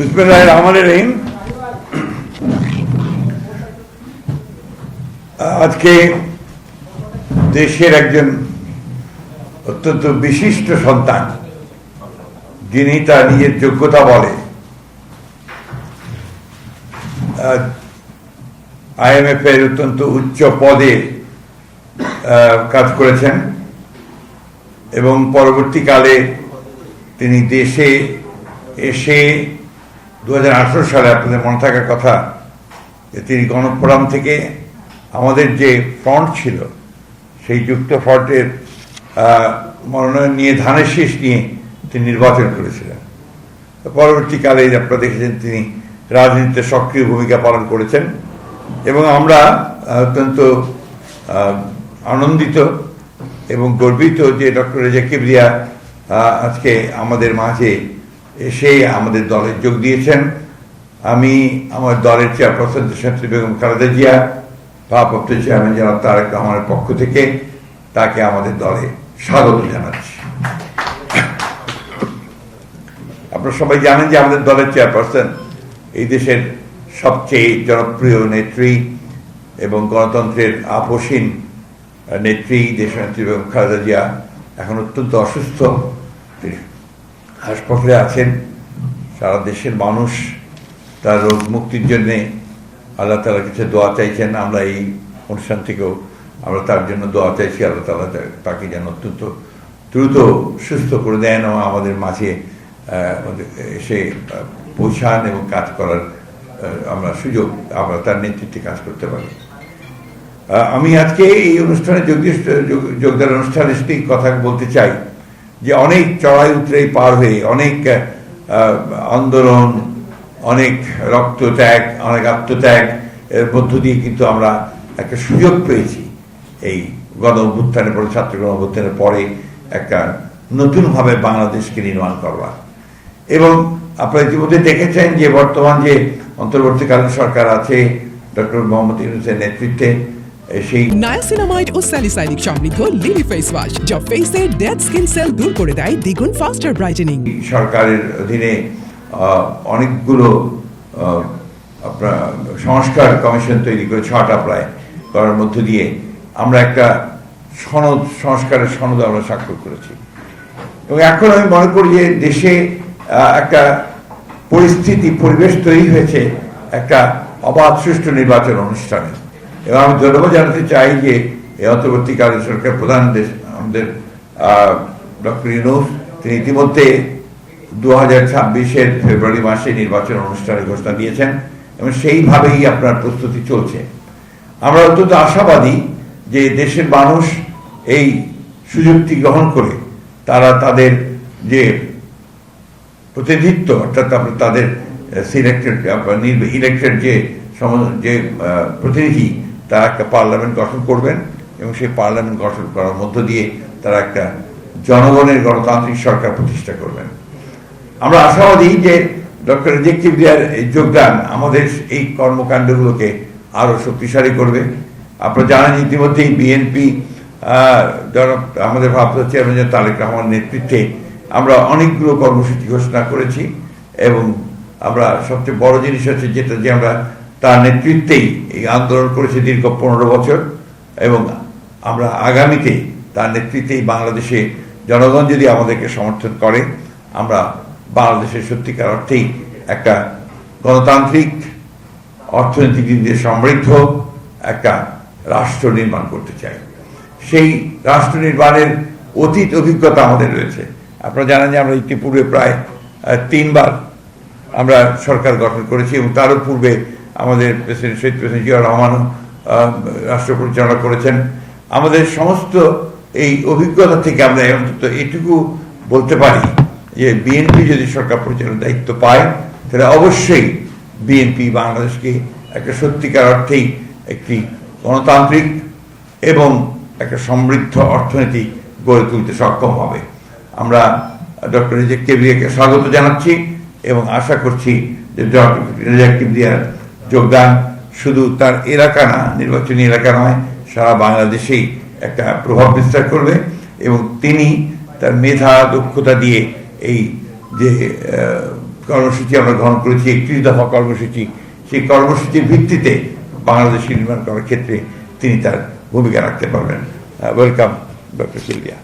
বিসমিল্লাহির রহমানির রহিম। আজকে দেশের একজন অত্যন্ত বিশিষ্ট সন্তান, যিনি তার নিজের যোগ্যতা বলে IMF এর অত্যন্ত উচ্চ পদে কাজ করেছেন এবং পরবর্তীকালে তিনি দেশে এসে 2018 সালে, আপনাদের মনে থাকার কথা, তিনি গণফোরাম থেকে আমাদের যে ফ্রন্ট ছিল সেই যুক্ত ফ্রন্টের মনোনয়ন নিয়ে, ধানের শীষ নিয়ে তিনি নির্বাচন করেছিলেন। পরবর্তীকালে আপনারা দেখেছেন তিনি রাজনীতিতে সক্রিয় ভূমিকা পালন করেছেন এবং আমরা অত্যন্ত আনন্দিত এবং গর্বিত যে ডক্টর রেজা কিবরিয়া আজকে আমাদের মাঝে এসে আমাদের দলে যোগ দিয়েছেন। আমি আমার দলের চেয়ারপারসন দেশনেত্রী বেগম খালেদা জিয়া, ভারপ্রাপ্ত চেয়ারম্যান জনাব তারেক রহমানের পক্ষ থেকে তাকে আমাদের দলে স্বাগত জানাচ্ছি। আপনারা সবাই জানেন যে আমাদের দলের চেয়ারপারসন এই দেশের সবচেয়ে জনপ্রিয় নেত্রী এবং গণতন্ত্রের আপসীন নেত্রী দেশনেত্রী বেগম খালেদা জিয়া এখন অত্যন্ত অসুস্থ, হাসপাতালে আছেন। সারা দেশের মানুষ তার রোগ মুক্তির জন্যে আল্লাহ তাআলার কাছে দোয়া চাইছেন। আমরা এই অনুষ্ঠান থেকেও আমরা তার জন্য দোয়া চাইছি, আল্লাহ তাআলা তাকে যেন অত্যন্ত দ্রুত সুস্থ করে দেন এবং আমাদের মাঝে এসে পৌঁছান এবং কাজ করার আমরা তার নেতৃত্বে কাজ করতে পারি। আমি আজকে এই অনুষ্ঠানে যোগদান অনুষ্ঠানে কথা বলতে চাই যে অনেক চড়াই উতরাই পার হয়ে, অনেক আন্দোলন, অনেক রক্তত্যাগ, অনেক আত্মত্যাগ এর মধ্য দিয়ে কিন্তু আমরা একটা সুযোগ পেয়েছি এই গণ অভ্যুত্থানের পরে, ছাত্র গণ অভ্যুত্থানের পরে একটা নতুনভাবে বাংলাদেশকে নির্মাণ করবার। এবং আপনারা ইতিমধ্যে দেখেছেন যে বর্তমান যে অন্তর্বর্তীকালীন সরকার আছে ডক্টর মোহাম্মদ ইউনূসের নেতৃত্বে, সেই নায়াসিনামাইড ও স্যালিসাইলিক সমৃদ্ধ লিলি ফেস ওয়াশ যা ফেসের ডেড স্কিন সেল দূর করে দেয় দ্বিগুণ ফাস্টার ব্রাইটেনিং। সরকারের অধীনে অনেকগুলো আপনার সংস্কার কমিশন তৈরি করে 6টা প্রায় করার মধ্য দিয়ে আমরা একটা সংস্কারের সনদ আমরা স্বাক্ষর করেছি। এবং এখন আমি মনে করি যে দেশে একটা পরিবেশ তৈরি হয়েছে একটা অবাধ সুষ্ঠু নির্বাচন অনুষ্ঠানে। এবং আমি ধন্যবাদ জানাতে চাই যে এই অন্তর্বর্তীকালীন সরকার প্রধান আমাদের ডক্টর ইউনূস, তিনি ইতিমধ্যে 2026-এর ফেব্রুয়ারি মাসে নির্বাচন অনুষ্ঠানের ঘোষণা দিয়েছেন এবং সেইভাবেই আপনার প্রস্তুতি চলছে। আমরা অত্যন্ত আশাবাদী যে দেশের মানুষ এই সুযোগটি গ্রহণ করে তারা তাদের যে প্রতিনিধিত্ব, অর্থাৎ তাদের ইলেক্টেড যে প্রতিনিধি, তারা একটা পার্লামেন্ট গঠন করবেন এবং সেই পার্লামেন্ট গঠন করার মধ্য দিয়ে তারা একটা জনগণের গণতান্ত্রিক সরকার প্রতিষ্ঠা করবেন। আমরা আশাবাদী যে ডক্টর রেজা কিবরিয়ার যোগদান আমাদের এই কর্মকাণ্ডগুলোকে আরো শক্তিশালী করবে। আপনারা জানেন ইতিমধ্যেই বিএনপি আমাদের ভারপ্রাপ্ত চেয়ারম্যান তারেক রহমানের নেতৃত্বে আমরা অনেকগুলো কর্মসূচি ঘোষণা করেছি এবং আমরা সবচেয়ে বড় জিনিস হচ্ছে যেটা যে আমরা তার নেতৃত্বেই এই আন্দোলন করেছি দীর্ঘ 15 বছর এবং আমরা আগামীতে তার নেতৃত্বেই বাংলাদেশে জনগণ যদি আমাদেরকে সমর্থন করে, আমরা বাংলাদেশের সত্যিকার অর্থেই একটা গণতান্ত্রিক, অর্থনৈতিক দিক দিয়ে সমৃদ্ধ একটা রাষ্ট্র নির্মাণ করতে চাই। সেই রাষ্ট্র নির্মাণের অতীত অভিজ্ঞতা আমাদের রয়েছে। আপনারা জানেন যে আমরা ইতিপূর্বে প্রায় 3 বার আমরা সরকার গঠন করেছি এবং তারও পূর্বে আমাদের শহীদ প্রেসিডেন্ট জিয়াউর রহমানও রাষ্ট্র পরিচালনা করেছেন। আমাদের সমস্ত এই অভিজ্ঞতা থেকে আমরা অন্তত এটুকু বলতে পারি যে বিএনপি যদি সরকার পরিচালনার দায়িত্ব পায়, তাহলে অবশ্যই বিএনপি বাংলাদেশকে একটা সত্যিকার অর্থেই একটি গণতান্ত্রিক এবং একটা সমৃদ্ধ অর্থনীতি গড়ে তুলতে সক্ষম হবে। আমরা ডক্টর রেজা কিবরিয়াকে স্বাগত জানাচ্ছি এবং আশা করছি যে ডক্টর রেজা কিবরিয়ার যোগদান শুধু তার এলাকা না, নির্বাচনী এলাকা নয়, সারা বাংলাদেশেই একটা প্রভাব বিস্তার করবে এবং তিনি তার মেধা দক্ষতা দিয়ে এই যে কর্মসূচি আমরা গ্রহণ করেছি, 31 দফা কর্মসূচি। সেই কর্মসূচির ভিত্তিতে বাংলাদেশ নির্মাণ করার ক্ষেত্রে তিনি তার ভূমিকা রাখতে পারবেন। Welcome doctor Sylvia.